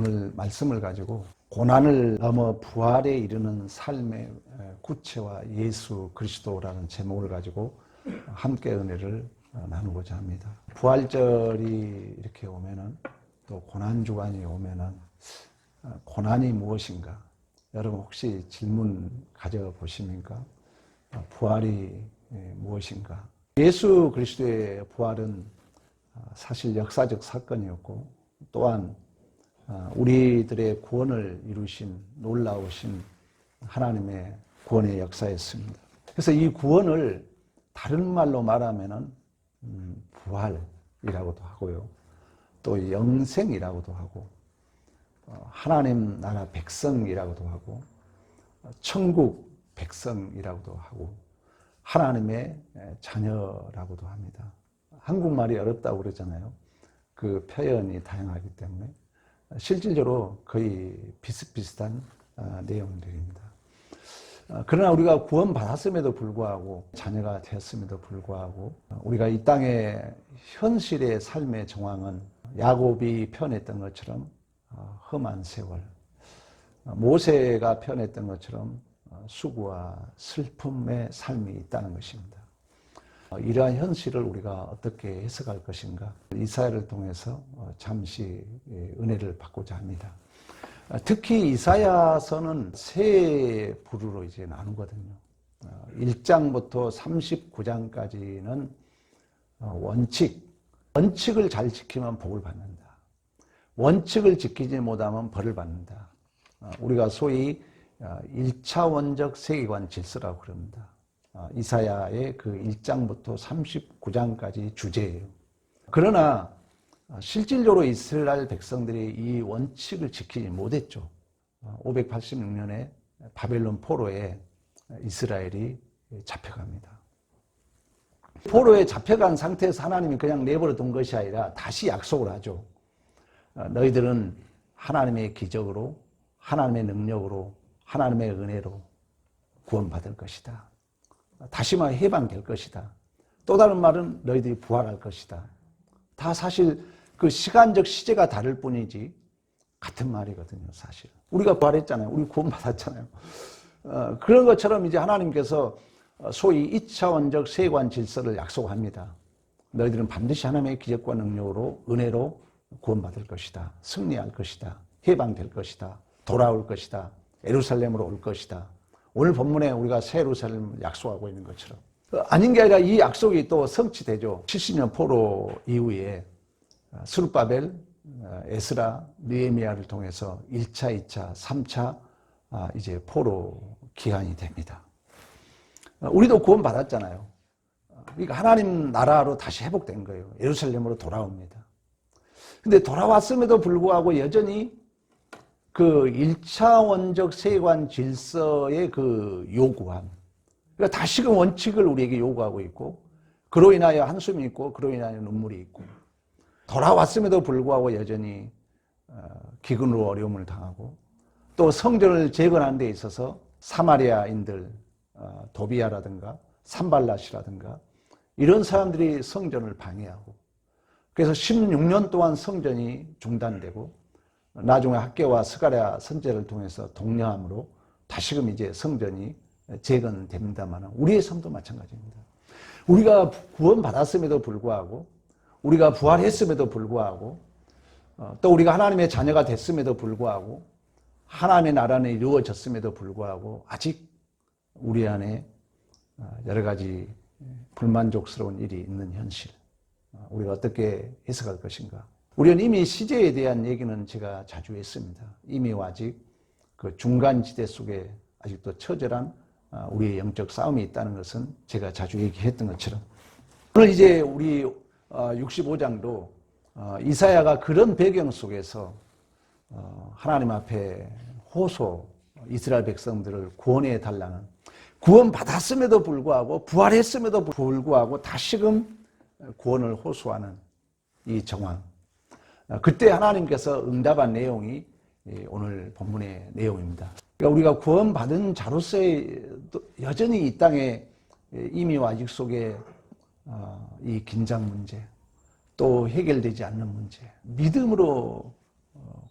오늘 말씀을 가지고 고난을 넘어 부활에 이르는 삶의 구체와 예수 그리스도라는 제목을 가지고 함께 은혜를 나누고자 합니다. 부활절이 이렇게 오면은 또 고난주간이 오면은 고난이 무엇인가? 여러분 혹시 질문 가져보십니까? 부활이 무엇인가? 예수 그리스도의 부활은 사실 역사적 사건이었고 또한 우리들의 구원을 이루신 놀라우신 하나님의 구원의 역사였습니다. 그래서 이 구원을 다른 말로 말하면은 부활이라고도 하고요. 또 영생이라고도 하고 하나님 나라 백성이라고도 하고 천국 백성이라고도 하고 하나님의 자녀라고도 합니다. 한국말이 어렵다고 그러잖아요. 그 표현이 다양하기 때문에 실질적으로 거의 비슷비슷한 내용들입니다. 그러나 우리가 구원받았음에도 불구하고 자녀가 되었음에도 불구하고 우리가 이 땅의 현실의 삶의 정황은 야곱이 표현했던 것처럼 험한 세월, 모세가 표현했던 것처럼 수고와 슬픔의 삶이 있다는 것입니다. 이러한 현실을 우리가 어떻게 해석할 것인가? 이사야를 통해서 잠시 은혜를 받고자 합니다. 특히 이사야서는 세 부류로 이제 나누거든요. 1장부터 39장까지는 원칙을 잘 지키면 복을 받는다. 원칙을 지키지 못하면 벌을 받는다. 우리가 소위 1차원적 세계관 질서라고 그럽니다. 이사야의 그 1장부터 39장까지 주제예요. 그러나 실질적으로 이스라엘 백성들이 이 원칙을 지키지 못했죠. 586년에 바벨론 포로에 이스라엘이 잡혀갑니다. 포로에 잡혀간 상태에서 하나님이 그냥 내버려 둔 것이 아니라 다시 약속을 하죠. 너희들은 하나님의 기적으로, 하나님의 능력으로, 하나님의 은혜로 구원받을 것이다. 다시 말해 해방될 것이다. 또 다른 말은 너희들이 부활할 것이다. 다 사실 그 시간적 시제가 다를 뿐이지 같은 말이거든요, 사실. 우리가 부활했잖아요. 우리 구원받았잖아요. 그런 것처럼 이제 하나님께서 소위 2차원적 세관 질서를 약속합니다. 너희들은 반드시 하나님의 기적과 능력으로 은혜로 구원받을 것이다. 승리할 것이다. 해방될 것이다. 돌아올 것이다. 예루살렘으로 올 것이다. 오늘 본문에 우리가 새 예루살렘을 약속하고 있는 것처럼. 아닌 게 아니라 이 약속이 또 성취되죠. 70년 포로 이후에 스룹바벨, 에스라, 느헤미야를 통해서 1차, 2차, 3차 이제 포로 기한이 됩니다. 우리도 구원 받았잖아요. 그러니까 하나님 나라로 다시 회복된 거예요. 예루살렘으로 돌아옵니다. 근데 돌아왔음에도 불구하고 여전히 그 1차원적 세관 질서의 그 요구함. 그러니까 다시금 원칙을 우리에게 요구하고 있고, 그로 인하여 한숨이 있고, 그로 인하여 눈물이 있고, 돌아왔음에도 불구하고 여전히 기근으로 어려움을 당하고, 또 성전을 재건하는 데 있어서 사마리아인들, 도비아라든가 산발랏이라든가 이런 사람들이 성전을 방해하고, 그래서 16년 동안 성전이 중단되고, 나중에 학개와 스가랴 선지자를 통해서 독려함으로 다시금 이제 성전이 재건됩니다만 우리의 삶도 마찬가지입니다. 우리가 구원받았음에도 불구하고 우리가 부활했음에도 불구하고 또 우리가 하나님의 자녀가 됐음에도 불구하고 하나님의 나라는 이루어졌음에도 불구하고 아직 우리 안에 여러 가지 불만족스러운 일이 있는 현실, 우리가 어떻게 해석할 것인가? 우리는 이미 시제에 대한 얘기는 제가 자주 했습니다. 이미 아직 그 중간지대 속에 아직도 처절한 우리의 영적 싸움이 있다는 것은 제가 자주 얘기했던 것처럼 오늘 이제 우리 65장도 이사야가 그런 배경 속에서 하나님 앞에 호소, 이스라엘 백성들을 구원해 달라는, 구원받았음에도 불구하고 부활했음에도 불구하고 다시금 구원을 호소하는 이 정황, 그때 하나님께서 응답한 내용이 오늘 본문의 내용입니다. 그러니까 우리가 구원받은 자로서의 여전히 이 땅에 이미와 아직 속에 이 긴장 문제, 또 해결되지 않는 문제, 믿음으로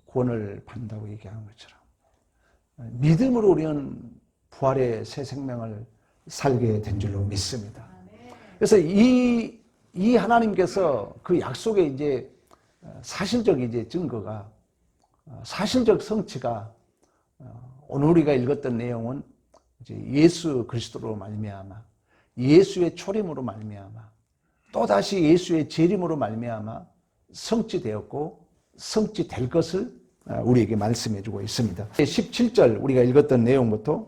구원을 받는다고 얘기하는 것처럼 믿음으로 우리는 부활의 새 생명을 살게 된 줄로 믿습니다. 그래서 이 하나님께서 그 약속의 이제 사실적 이제 증거가, 사실적 성취가 오늘 우리가 읽었던 내용은 이제 예수 그리스도로 말미암아, 예수의 초림으로 말미암아, 또 다시 예수의 재림으로 말미암아 성취되었고 성취될 것을 우리에게 말씀해 주고 있습니다. 17절 우리가 읽었던 내용부터,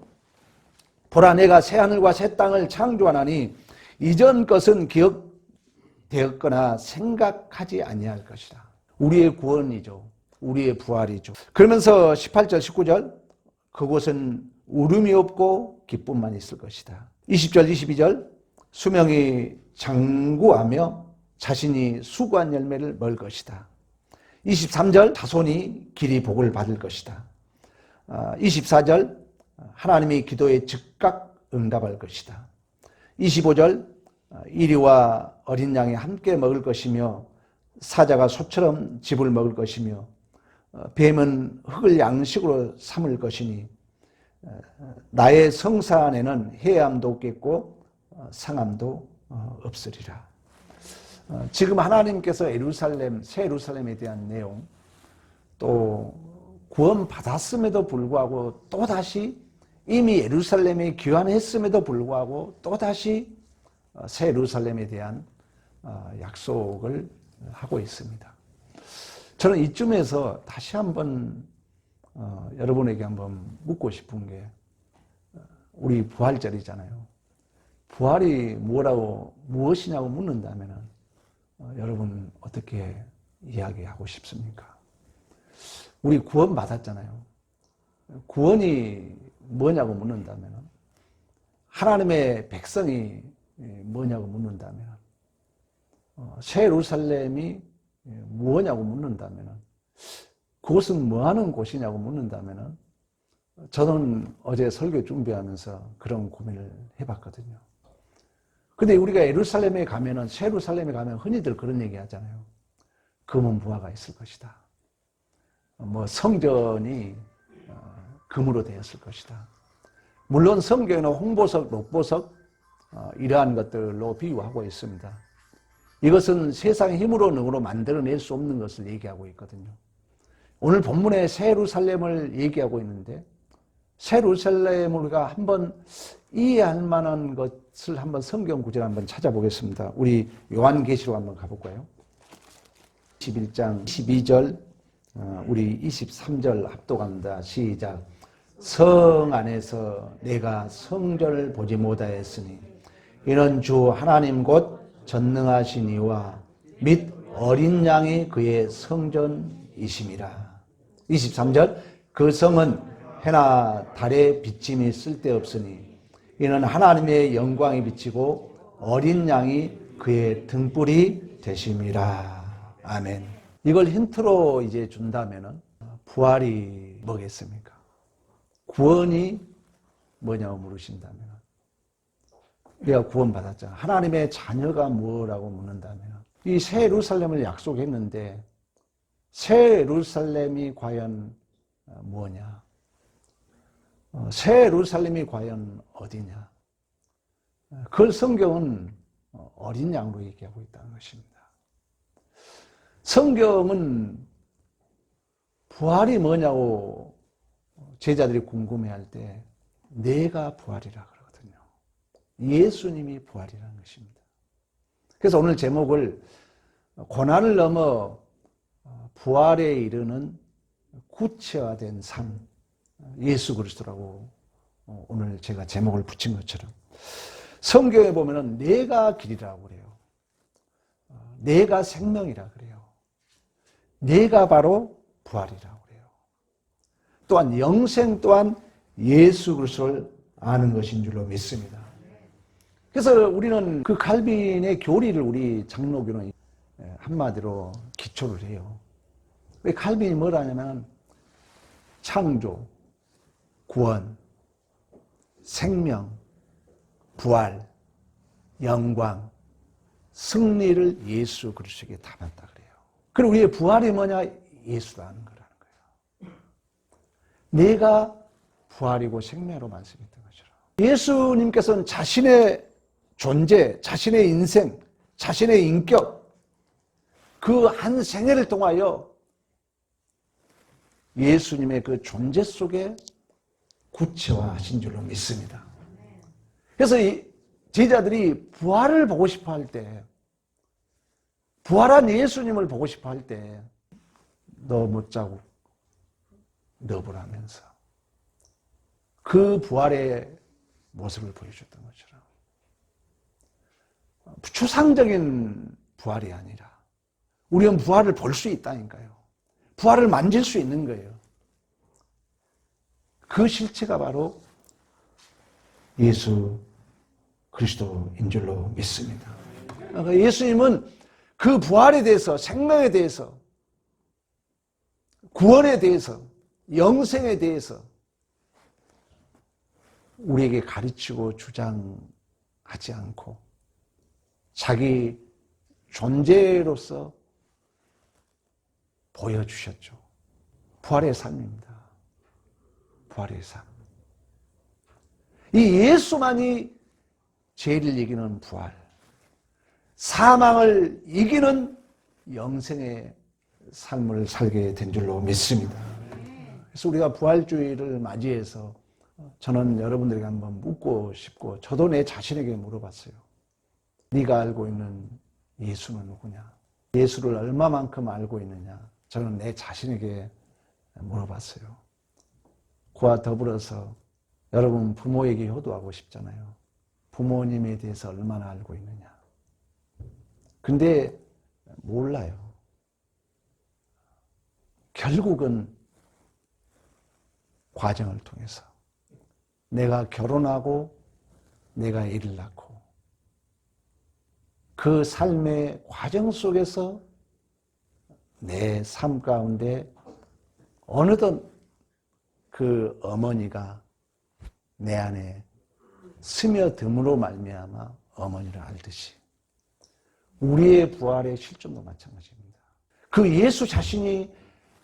보라 내가 새 하늘과 새 땅을 창조하나니 이전 것은 기억되었거나 생각하지 아니할 것이다. 우리의 구원이죠. 우리의 부활이죠. 그러면서 18절 19절, 그곳은 울음이 없고 기쁨만 있을 것이다. 20절 22절, 수명이 장구하며 자신이 수고한 열매를 먹을 것이다. 23절, 자손이 길이 복을 받을 것이다. 24절, 하나님의 기도에 즉각 응답할 것이다. 25절, 이리와 어린 양이 함께 먹을 것이며 사자가 소처럼 즙을 먹을 것이며 뱀은 흙을 양식으로 삼을 것이니 나의 성사 안에는 해함도 없겠고 상함도 없으리라. 지금 하나님께서 새 예루살렘에 대한 내용, 또 구원 받았음에도 불구하고 또다시 이미 예루살렘에 귀환했음에도 불구하고 또다시 새 예루살렘에 대한 약속을 하고 있습니다. 저는 이쯤에서 다시 한번 여러분에게 한번 묻고 싶은 게, 우리 부활절이잖아요. 부활이 무엇이냐고 묻는다면 여러분 어떻게 이야기하고 싶습니까? 우리 구원 받았잖아요. 구원이 뭐냐고 묻는다면, 하나님의 백성이 뭐냐고 묻는다면, 새 예루살렘이 뭐냐고 묻는다면, 그곳은 뭐하는 곳이냐고 묻는다면, 저는 어제 설교 준비하면서 그런 고민을 해봤거든요. 근데 우리가 예루살렘에 가면은, 새 예루살렘에 가면 흔히들 그런 얘기 하잖아요. 금은 부화가 있을 것이다. 성전이 금으로 되었을 것이다. 물론 성경에는 홍보석, 녹보석 이러한 것들로 비유하고 있습니다. 이것은 세상의 힘으로 능으로 만들어낼 수 없는 것을 얘기하고 있거든요. 오늘 본문에 새 예루살렘을 얘기하고 있는데, 새 예루살렘을 우리가 한번 이해할 만한 것을 한번 성경 구절 한번 찾아보겠습니다. 우리 요한계시록 한번 가볼까요? 11장 12절, 우리 23절 합독합니다. 시작. 성 안에서 내가 성전을 보지 못하였으니 이는 주 하나님 곧 전능하신 이와 및 어린 양이 그의 성전이심이라. 23절, 그 성은 해나 달의 비침이 쓸데없으니 이는 하나님의 영광이 비치고 어린 양이 그의 등불이 되심이라. 아멘. 이걸 힌트로 이제 준다면은, 부활이 뭐겠습니까? 구원이 뭐냐고 물으신다면, 우리가 구원받았잖아. 하나님의 자녀가 뭐라고 묻는다면, 이 새 예루살렘을 약속했는데 새 예루살렘이 과연 뭐냐? 새 예루살렘이 과연 어디냐? 그걸 성경은 어린 양으로 얘기하고 있다는 것입니다. 성경은 부활이 뭐냐고 제자들이 궁금해할 때 내가 부활이라 그러거든요. 예수님이 부활이라는 것입니다. 그래서 오늘 제목을 고난을 넘어 부활에 이르는 구체화된 삶, 예수 그리스도라고 오늘 제가 제목을 붙인 것처럼, 성경에 보면은 내가 길이라고 그래요. 내가 생명이라 그래요. 내가 바로 부활이라고 그래요. 또한 영생 또한 예수 그리스도를 아는 것인 줄로 믿습니다. 그래서 우리는 그 칼빈의 교리를 우리 장로교는 한마디로 기초를 해요. 칼빈이 뭐라냐면 창조, 구원, 생명, 부활, 영광, 승리를 예수 그리스도에게 담았다 그래요. 그리고 우리의 부활이 뭐냐? 예수라는 거라는 거예요. 내가 부활이고 생명으로 말씀했던 것처럼 예수님께서는 자신의 존재, 자신의 인생, 자신의 인격, 그 한 생애를 통하여 예수님의 그 존재 속에 구체화하신 줄로 믿습니다. 그래서 이 제자들이 부활을 보고 싶어 할 때, 부활한 예수님을 보고 싶어 할 때, 너 못자국 넣어보라면서 그 부활의 모습을 보여줬던 것처럼 추상적인 부활이 아니라 우리는 부활을 볼 수 있다니까요. 부활을 만질 수 있는 거예요. 그 실체가 바로 예수 그리스도인 줄로 믿습니다. 그러니까 예수님은 그 부활에 대해서, 생명에 대해서, 구원에 대해서, 영생에 대해서 우리에게 가르치고 주장하지 않고 자기 존재로서 보여주셨죠. 부활의 삶입니다. 부활의 삶. 이 예수만이 죄를 이기는 부활, 사망을 이기는 영생의 삶을 살게 된 줄로 믿습니다. 그래서 우리가 부활주의를 맞이해서 저는 여러분들에게 한번 묻고 싶고 저도 내 자신에게 물어봤어요. 네가 알고 있는 예수는 누구냐? 예수를 얼마만큼 알고 있느냐? 저는 내 자신에게 물어봤어요. 그와 더불어서 여러분 부모에게 효도하고 싶잖아요. 부모님에 대해서 얼마나 알고 있느냐? 근데 몰라요. 결국은 과정을 통해서 내가 결혼하고 내가 애를 낳고 그 삶의 과정 속에서 내 삶 가운데 어느덧 그 어머니가 내 안에 스며듦으로 말미암아 어머니를 알듯이 우리의 부활의 실존도 마찬가지입니다. 그 예수 자신이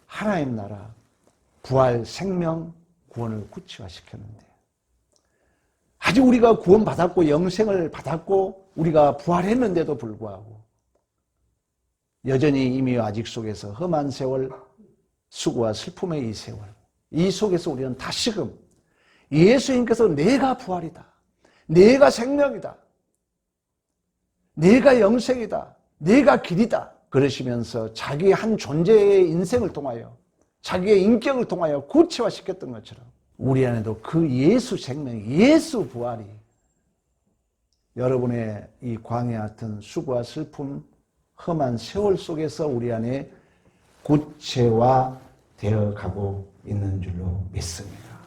하나님 나라, 부활, 생명, 구원을 구체화시켰는데 아직 우리가 구원받았고 영생을 받았고 우리가 부활했는데도 불구하고 여전히 이미 아직 속에서 험한 세월, 수고와 슬픔의 이 세월, 이 속에서 우리는 다시금 예수님께서 내가 부활이다, 내가 생명이다, 내가 영생이다, 내가 길이다 그러시면서 자기의 한 존재의 인생을 통하여 자기의 인격을 통하여 구체화시켰던 것처럼 우리 안에도 그 예수 생명, 예수 부활이 여러분의 이 광야 같은 수고와 슬픔, 험한 세월 속에서 우리 안에 구체화되어 가고 있는 줄로 믿습니다.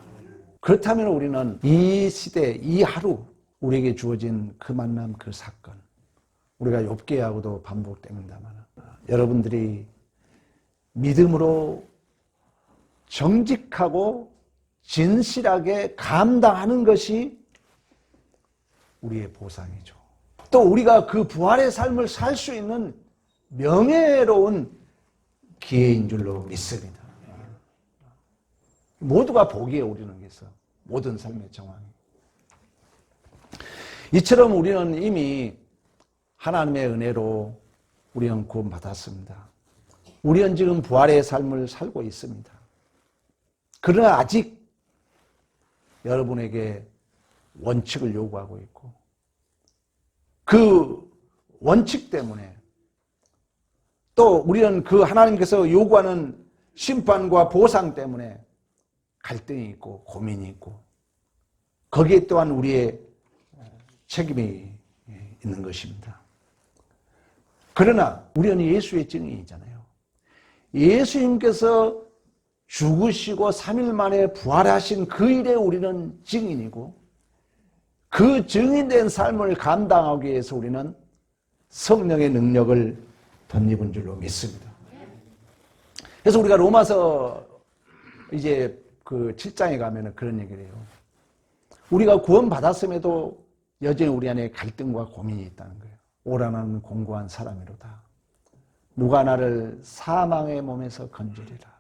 그렇다면 우리는 이 시대, 이 하루 우리에게 주어진 그 만남, 그 사건 우리가 욥기하고도 반복됩니다만 여러분들이 믿음으로 정직하고 진실하게 감당하는 것이 우리의 보상이죠. 또 우리가 그 부활의 삶을 살 수 있는 명예로운 기회인 줄로 믿습니다. 모두가 보기에 오르는 게서 모든 삶의 정황이. 이처럼 우리는 이미 하나님의 은혜로 우리는 구원받았습니다. 우리는 지금 부활의 삶을 살고 있습니다. 그러나 아직 여러분에게 원칙을 요구하고 있고 그 원칙 때문에 또 우리는 그 하나님께서 요구하는 심판과 보상 때문에 갈등이 있고 고민이 있고 거기에 또한 우리의 책임이 있는 것입니다. 그러나 우리는 예수의 증인이잖아요. 예수님께서 죽으시고 3일 만에 부활하신 그 일에 우리는 증인이고 그 증인된 삶을 감당하기 위해서 우리는 성령의 능력을 덧입은 줄로 믿습니다. 그래서 우리가 로마서 이제 그 7장에 가면 그런 얘기를 해요. 우리가 구원받았음에도 여전히 우리 안에 갈등과 고민이 있다는 거예요. 오라나는 공고한 사람이로다. 누가 나를 사망의 몸에서 건지리라.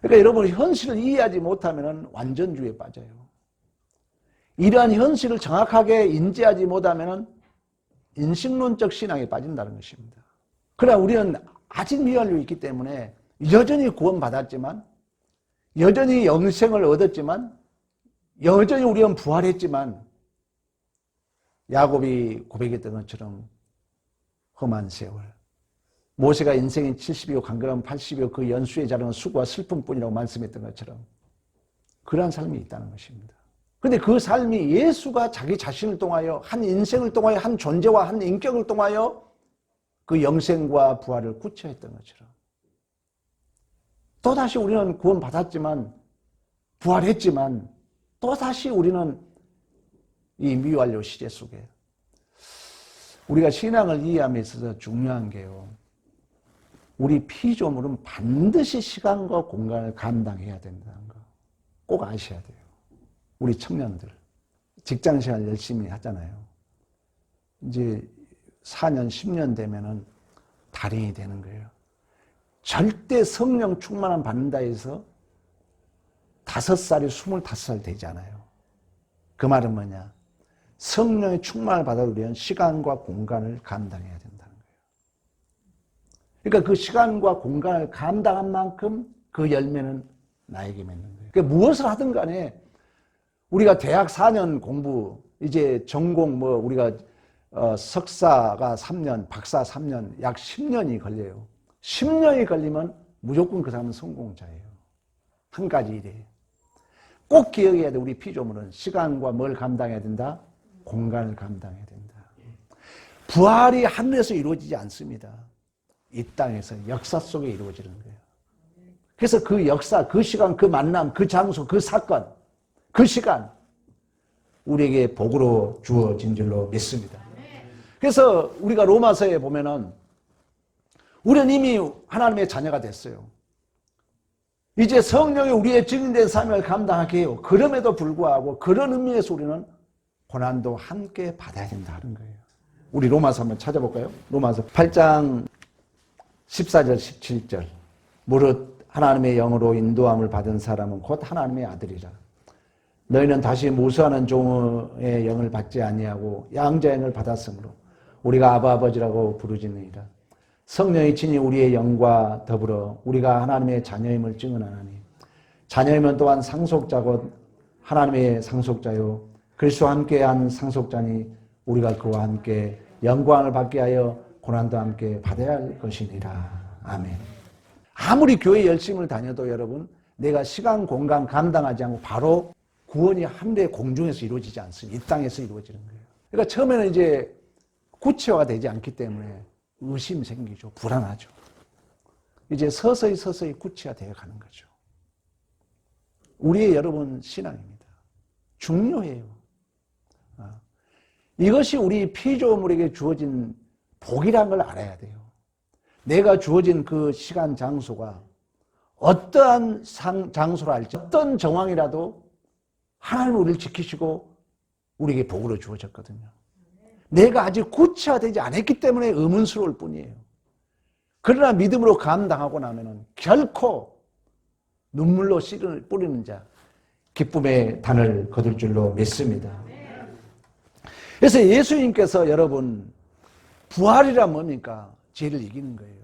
그러니까 여러분 현실을 이해하지 못하면 완전주의에 빠져요. 이러한 현실을 정확하게 인지하지 못하면 인식론적 신앙에 빠진다는 것입니다. 그러나 우리는 아직 미완료가 있기 때문에 여전히 구원받았지만, 여전히 영생을 얻었지만, 여전히 우리는 부활했지만, 야곱이 고백했던 것처럼 험한 세월, 모세가 인생이 70이요 강건하면 80이요 그 연수에 자르는 수고와 슬픔뿐이라고 말씀했던 것처럼 그러한 삶이 있다는 것입니다. 그런데 그 삶이 예수가 자기 자신을 통하여 한 인생을 통하여 한 존재와 한 인격을 통하여 그 영생과 부활을 구체했던 것처럼 또다시 우리는 구원받았지만 부활했지만 또다시 우리는 이 미완료 시대 속에 우리가 신앙을 이해함에 있어서 중요한 게요, 우리 피조물은 반드시 시간과 공간을 감당해야 된다는 거 꼭 아셔야 돼요. 우리 청년들 직장생활 열심히 하잖아요. 이제 4년 10년 되면은 달인이 되는 거예요. 절대 성령 충만함 받는다 해서 5살이 25살 되지 않아요. 그 말은 뭐냐, 성령의 충만을 받아도 우리는 시간과 공간을 감당해야 된다는 거예요. 그러니까 그 시간과 공간을 감당한 만큼 그 열매는 나에게 맺는 거예요. 그러니까 무엇을 하든 간에 우리가 대학 4년 공부, 이제 전공 우리가 석사가 3년, 박사 3년, 약 10년이 걸려요. 10년이 걸리면 무조건 그 사람은 성공자예요. 한 가지 일이에요. 꼭 기억해야 돼. 우리 피조물은 시간과 뭘 감당해야 된다? 공간을 감당해야 된다. 부활이 하늘에서 이루어지지 않습니다. 이 땅에서 역사 속에 이루어지는 거예요. 그래서 그 역사, 그 시간, 그 만남, 그 장소, 그 사건, 그 시간 우리에게 복으로 주어진 줄로 믿습니다. 그래서 우리가 로마서에 보면은 우리는 이미 하나님의 자녀가 됐어요. 이제 성령이 우리의 증인된 삶을 감당하게 해요. 그럼에도 불구하고 그런 의미에서 우리는 고난도 함께 받아야 된다는 거예요. 우리 로마서 한번 찾아볼까요? 로마서 8장 14절 17절 무릇 하나님의 영으로 인도함을 받은 사람은 곧 하나님의 아들이라. 너희는 다시 모수하는 종의 영을 받지 아니하고 양자의 영을 받았으므로 우리가 아바 아버지라고 부르짖느니라. 성령이 친히 우리의 영과 더불어 우리가 하나님의 자녀임을 증언하나니 자녀이면 또한 상속자곧 하나님의 상속자요 그리스도와 함께한 상속자니 우리가 그와 함께 영광을 받게 하여 고난도 함께 받아야 할 것이니라. 아멘. 아무리 교회 열심을 다녀도 여러분 내가 시간 공간 감당하지 않고 바로 구원이 하늘의 공중에서 이루어지지 않습니다. 이 땅에서 이루어지는 거예요. 그러니까 처음에는 이제 구체화가 되지 않기 때문에 의심 생기죠. 불안하죠. 이제 서서히 구체화되어 가는 거죠. 우리의 여러분 신앙입니다. 중요해요. 이것이 우리 피조물에게 주어진 복이라는 걸 알아야 돼요. 내가 주어진 그 시간 장소가 어떠한 장소라 할지 어떤 정황이라도 하나님 우리를 지키시고 우리에게 복으로 주어졌거든요. 내가 아직 구체화되지 않았기 때문에 의문스러울 뿐이에요. 그러나 믿음으로 감당하고 나면은 결코 눈물로 씨를 뿌리는 자 기쁨의 단을 거둘 줄로 믿습니다. 그래서 예수님께서 여러분 부활이란 뭡니까? 죄를 이기는 거예요.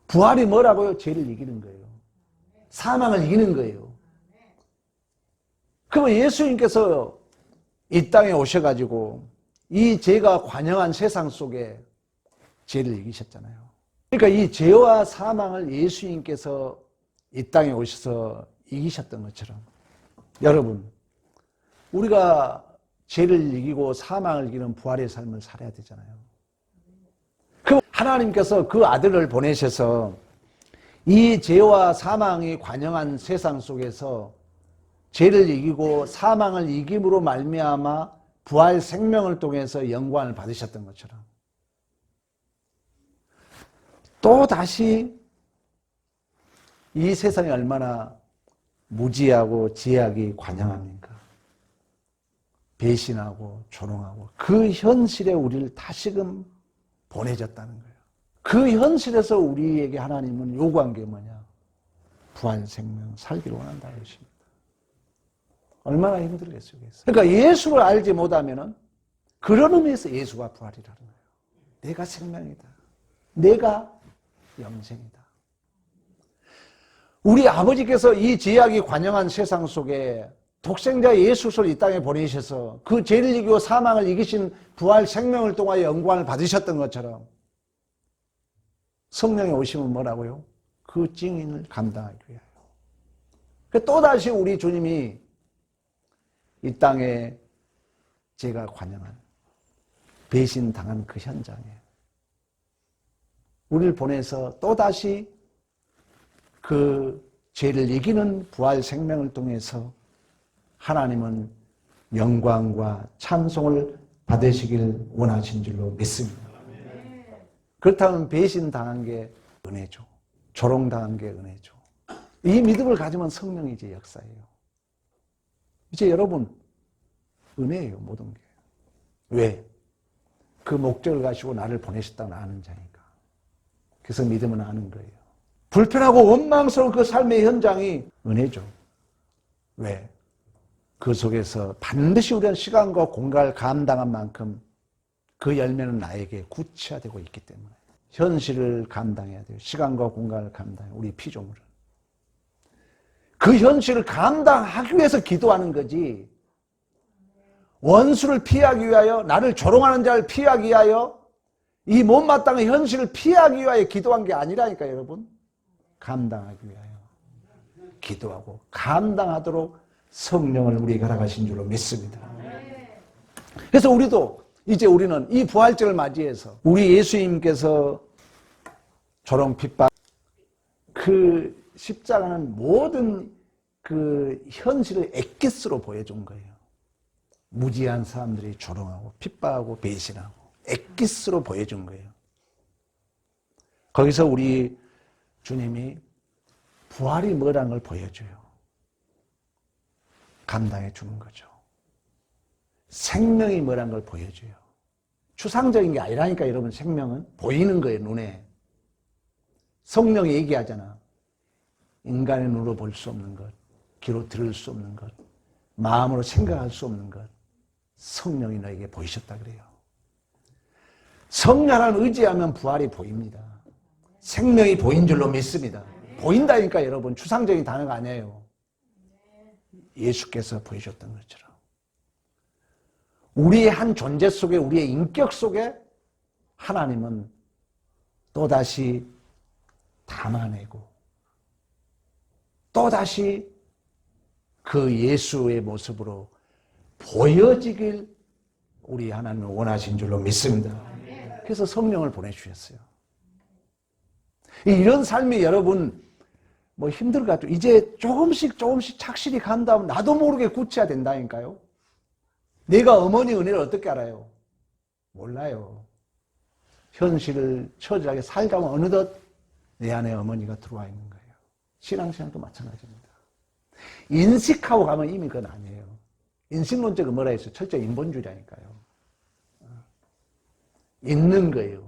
부활이 뭐라고요? 죄를 이기는 거예요. 사망을 이기는 거예요. 그러면 예수님께서 이 땅에 오셔가지고 이 죄가 관영한 세상 속에 죄를 이기셨잖아요. 그러니까 이 죄와 사망을 예수님께서 이 땅에 오셔서 이기셨던 것처럼 여러분 우리가 죄를 이기고 사망을 이기는 부활의 삶을 살아야 되잖아요. 그 하나님께서 그 아들을 보내셔서 이 죄와 사망이 관영한 세상 속에서 죄를 이기고 사망을 이김으로 말미암아 부활 생명을 통해서 영광을 받으셨던 것처럼 또 다시 이 세상이 얼마나 무지하고 죄악이 관영합니까? 배신하고 조롱하고 그 현실에 우리를 다시금 보내졌다는 거예요. 그 현실에서 우리에게 하나님은 요구한 게 뭐냐? 부활 생명 살기를 원한다는 것입니다. 얼마나 힘들겠어요. 그러니까 예수를 알지 못하면은 그런 의미에서 예수가 부활이라는 거예요. 내가 생명이다. 내가 영생이다. 우리 아버지께서 이 제약이 관영한 세상 속에 독생자 예수를 이 땅에 보내셔서 그 죄를 이기고 사망을 이기신 부활 생명을 통하여 영광을 받으셨던 것처럼 성령이 오시면 뭐라고요? 그 증인을 감당하기 위하여. 또다시 우리 주님이 이 땅에 제가 관영한 배신당한 그 현장에 우리를 보내서 또다시 그 죄를 이기는 부활 생명을 통해서 하나님은 영광과 찬송을 받으시길 원하신 줄로 믿습니다. 그렇다면 배신당한 게 은혜죠. 조롱당한 게 은혜죠. 이 믿음을 가지면 성령이 이제 역사예요. 이제 여러분 은혜예요. 모든 게. 왜? 그 목적을 가지고 나를 보내셨다고 아는 자니까. 그래서 믿음은 아는 거예요. 불편하고 원망스러운 그 삶의 현장이 은혜죠. 왜? 그 속에서 반드시 우리는 시간과 공간을 감당한 만큼 그 열매는 나에게 구체화되고 있기 때문에 현실을 감당해야 돼요. 시간과 공간을 감당해요. 우리 피조물은. 그 현실을 감당하기 위해서 기도하는 거지. 원수를 피하기 위하여, 나를 조롱하는 자를 피하기 위하여, 이 못마땅한 현실을 피하기 위하여 기도한 게 아니라니까요, 여러분. 감당하기 위하여 기도하고 감당하도록 성령을 우리에게 허락하신 줄로 믿습니다. 그래서 이제 우리는 이 부활절을 맞이해서 우리 예수님께서 조롱 핍박 그 십자가는 모든 그 현실을 엑기스로 보여준 거예요. 무지한 사람들이 조롱하고 핍박하고 배신하고 엑기스로 보여준 거예요. 거기서 우리 주님이 부활이 뭐라는 걸 보여줘요. 감당해 주는 거죠. 생명이 뭐라는 걸 보여줘요. 추상적인 게 아니라니까 여러분. 생명은 보이는 거예요. 눈에. 성령이 얘기하잖아. 인간의 눈으로 볼 수 없는 것, 귀로 들을 수 없는 것, 마음으로 생각할 수 없는 것, 성령이 너에게 보이셨다 그래요. 성령 하나를 의지하면 부활이 보입니다. 생명이 보인 줄로 믿습니다. 보인다니까 여러분. 추상적인 단어가 아니에요. 예수께서 보여줬던 것처럼 우리의 한 존재 속에, 우리의 인격 속에 하나님은 또다시 담아내고 또다시 그 예수의 모습으로 보여지길 우리 하나님은 원하신 줄로 믿습니다. 그래서 성령을 보내주셨어요. 이런 삶이 여러분 뭐 힘들 것 같아요. 이제 조금씩 착실히 간다면 나도 모르게 굳혀야 된다니까요. 내가 어머니 은혜를 어떻게 알아요? 몰라요. 현실을 처절하게 살다 보면 어느덧 내 안에 어머니가 들어와 있는 거예요. 신앙생활도 마찬가지입니다. 인식하고 가면 이미 그건 아니에요. 인식론적은 뭐라 했어요? 철저히 인본주의라니까요. 있는 거예요.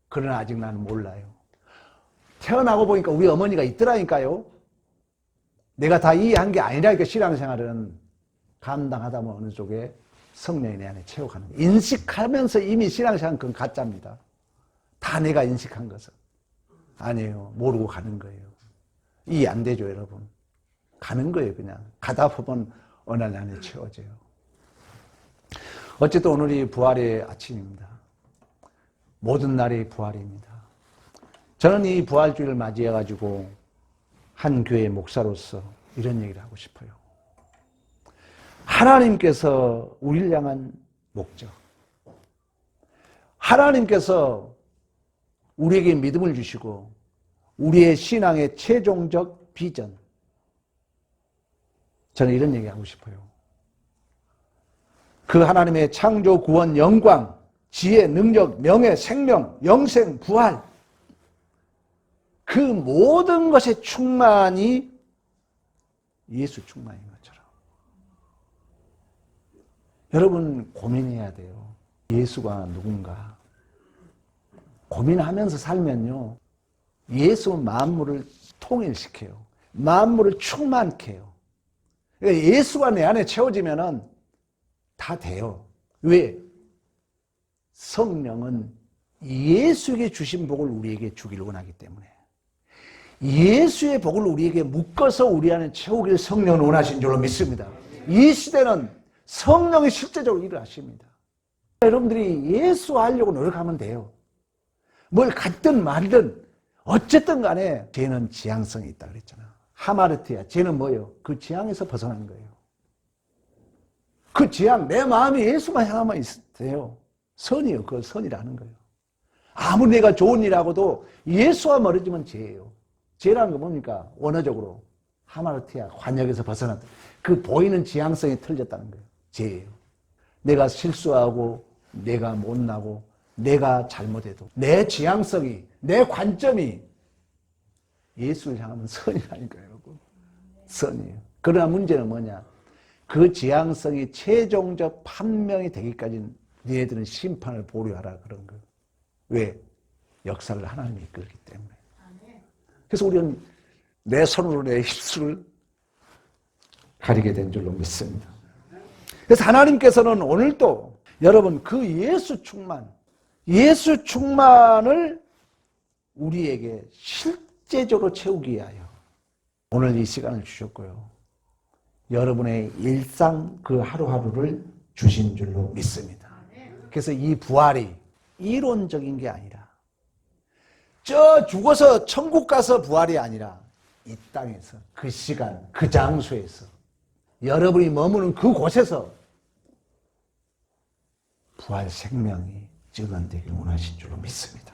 그러나 아직 나는 몰라요. 태어나고 보니까 우리 어머니가 있더라니까요. 내가 다 이해한 게 아니라니까. 신앙생활은 감당하다 보면 어느 쪽에 성령이 내 안에 채워가는 거예요. 인식하면서 이미 신앙생활은 그건 가짜입니다. 다 내가 인식한 것은. 아니에요. 모르고 가는 거예요. 이해 안 되죠, 여러분. 가는 거예요, 그냥. 가다 보면 어느 날 안에 채워져요. 어쨌든 오늘이 부활의 아침입니다. 모든 날이 부활입니다. 저는 이 부활주의를 맞이해가지고 한 교회 목사로서 이런 얘기를 하고 싶어요. 하나님께서 우리를 향한 목적, 하나님께서 우리에게 믿음을 주시고 우리의 신앙의 최종적 비전, 저는 이런 얘기하고 싶어요. 그 하나님의 창조, 구원, 영광, 지혜, 능력, 명예, 생명, 영생, 부활, 그 모든 것의 충만이 예수 충만인 것처럼 여러분 고민해야 돼요. 예수가 누군가? 고민하면서 살면요, 예수는 만물을 통일시켜요. 만물을 충만케 해요. 그러니까 예수가 내 안에 채워지면은 다 돼요. 왜? 성령은 예수에게 주신 복을 우리에게 주기를 원하기 때문에, 예수의 복을 우리에게 묶어서 우리 안에 채우기를 성령은 원하신 줄로 믿습니다. 이 시대는 성령이 실제적으로 일을 하십니다. 여러분들이 예수 하려고 노력하면 돼요. 뭘 갖든 말든 어쨌든 간에 죄는 지향성이 있다 그랬잖아. 하마르티아, 죄는 뭐예요? 그 지향에서 벗어난 거예요. 그 지향, 내 마음이 예수만 향하면 돼요. 선이요. 그걸 선이라는 거예요. 아무리 내가 좋은 일하고도 예수와 멀어지면 죄예요. 죄라는 거 뭡니까? 원어적으로 하마르티아, 관역에서 벗어났다. 그 보이는 지향성이 틀렸다는 거예요. 죄예요. 내가 실수하고 내가 못나고 내가 잘못해도 내 지향성이, 내 관점이 예수를 향하면 선이라니까요, 여러분. 선이에요. 그러나 문제는 뭐냐? 그 지향성이 최종적 판명이 되기까지는 너희들은 심판을 보류하라 그런 거예요. 왜? 역사를 하나님이 이끌기 때문에. 그래서 우리는 내 손으로 내 입술을 가리게 된 줄로 믿습니다. 그래서 하나님께서는 오늘도 여러분 그 예수 충만을 우리에게 실제적으로 채우기 위하여 오늘 이 시간을 주셨고요. 여러분의 일상 그 하루하루를 주신 줄로 믿습니다. 그래서 이 부활이 이론적인 게 아니라 저 죽어서 천국 가서 부활이 아니라 이 땅에서 그 시간 그 장소에서 여러분이 머무는 그곳에서 부활 생명이 증언되길 원하신 줄로 믿습니다.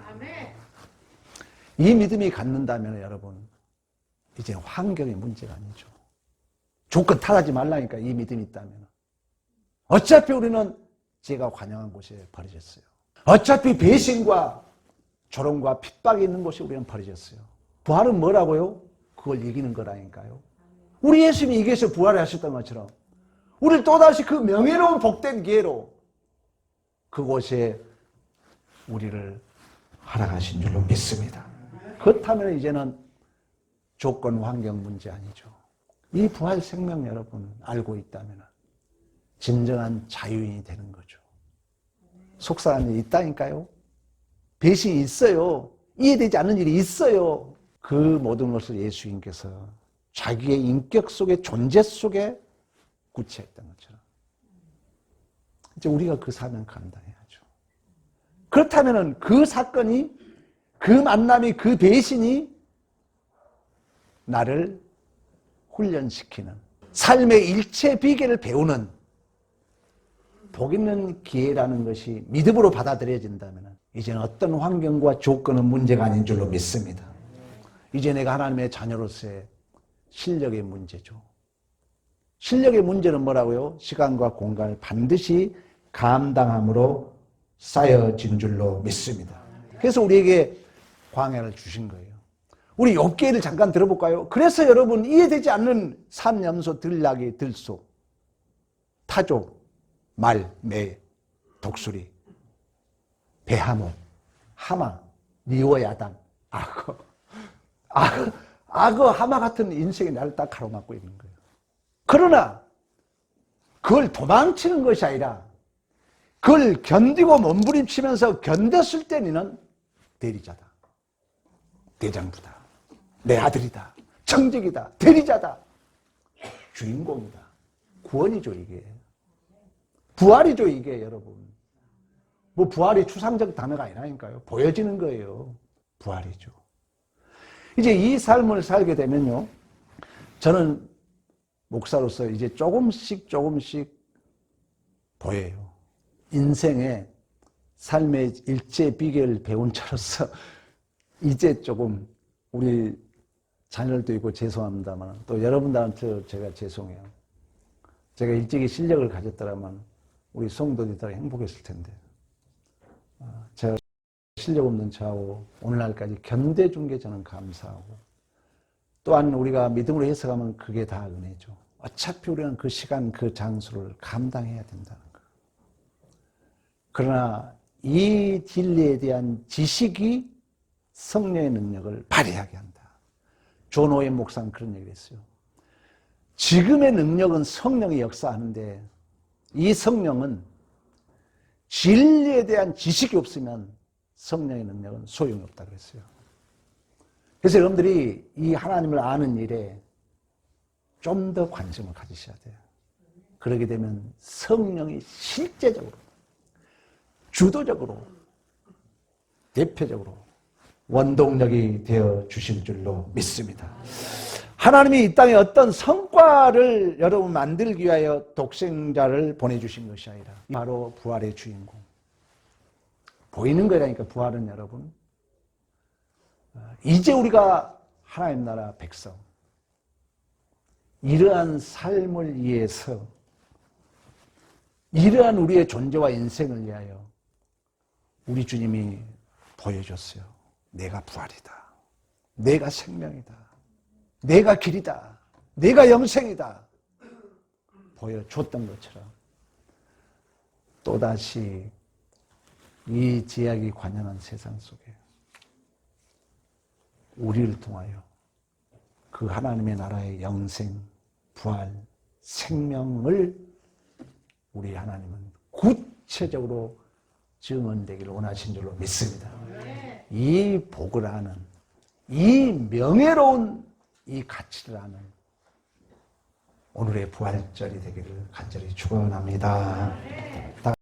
이 믿음이 갖는다면 여러분 이제 환경의 문제가 아니죠. 조건 탓하지 말라니까. 이 믿음이 있다면 어차피 우리는 죄가 관영한 곳에 버려졌어요. 어차피 배신과 조롱과 핍박이 있는 곳에 우리는 버려졌어요. 부활은 뭐라고요? 그걸 이기는 거라니까요. 우리 예수님이 이겨서 부활을 하셨던 것처럼 우리를 또다시 그 명예로운 복된 기회로 그곳에 우리를 허락하신 줄로 믿습니다. 그렇다면 이제는 조건 환경 문제 아니죠. 이 부활 생명 여러분 알고 있다면 진정한 자유인이 되는 거죠. 속상한 일이 있다니까요. 배신이 있어요. 이해되지 않는 일이 있어요. 그 모든 것을 예수님께서 자기의 인격 속에 존재 속에 구체했던 것처럼 이제 우리가 그 사명 감당해야죠. 그렇다면 그 사건이, 그 만남이, 그 배신이 나를 훈련시키는 삶의 일체 비결을 배우는 복 있는 기회라는 것이 믿음으로 받아들여진다면 이제는 어떤 환경과 조건은 문제가 아닌 줄로 믿습니다. 이제 내가 하나님의 자녀로서의 실력의 문제죠. 실력의 문제는 뭐라고요? 시간과 공간을 반드시 감당함으로 쌓여진 줄로 믿습니다. 그래서 우리에게 광야를 주신 거예요. 우리 욥기를 잠깐 들어볼까요? 그래서 여러분 이해되지 않는 산염소, 들나귀, 들소, 타조, 말, 매, 독수리, 베하모, 하마, 니오, 야단, 악어, 하마 같은 인생이 나를 딱 가로막고 있는 거예요. 그러나 그걸 도망치는 것이 아니라 그걸 견디고 몸부림치면서 견뎠을 때 너는 대리자다, 대장부다, 내 아들이다, 청직이다, 대리자다, 주인공이다. 구원이죠 이게. 부활이죠 이게 여러분. 뭐 부활이 추상적 단어가 아니라니까요. 보여지는 거예요. 부활이죠. 이제 이 삶을 살게 되면요. 저는 목사로서 이제 조금씩 보여요. 인생의 삶의 일체 비결을 배운 자로서 이제 조금 우리 자녀들도 있고 죄송합니다만 또 여러분들한테 제가 죄송해요. 제가 일찍이 실력을 가졌더라면 우리 성도들이 더 행복했을 텐데 제가 실력 없는 저하고 오늘날까지 견뎌준 게 저는 감사하고 또한 우리가 믿음으로 해석하면 그게 다 은혜죠. 어차피 우리는 그 시간 그 장소를 감당해야 된다는 거. 그러나 이 진리에 대한 지식이 성령의 능력을 발휘하게 한다. 존 오웬 목사는 그런 얘기를 했어요. 지금의 능력은 성령이 역사하는데 이 성령은 진리에 대한 지식이 없으면 성령의 능력은 소용이 없다고 그랬어요. 그래서 여러분들이 이 하나님을 아는 일에 좀 더 관심을 가지셔야 돼요. 그러게 되면 성령이 실제적으로, 주도적으로, 대표적으로 원동력이 되어 주실 줄로 믿습니다. 하나님이 이 땅에 어떤 성과를 여러분 만들기 위하여 독생자를 보내주신 것이 아니라 바로 부활의 주인공. 보이는 거라니까 부활은 여러분. 이제 우리가 하나님 나라 백성. 이러한 삶을 위해서 이러한 우리의 존재와 인생을 위하여 우리 주님이 보여줬어요. 내가 부활이다. 내가 생명이다. 내가 길이다. 내가 영생이다. 보여줬던 것처럼 또다시 이 제약이 관영한 세상 속에 우리를 통하여 그 하나님의 나라의 영생, 부활, 생명을 우리 하나님은 구체적으로 증언되기를 원하신 줄로 믿습니다. 이 복을 아는, 이 명예로운 이 가치를 아는 오늘의 부활절이 되기를 간절히 축원합니다.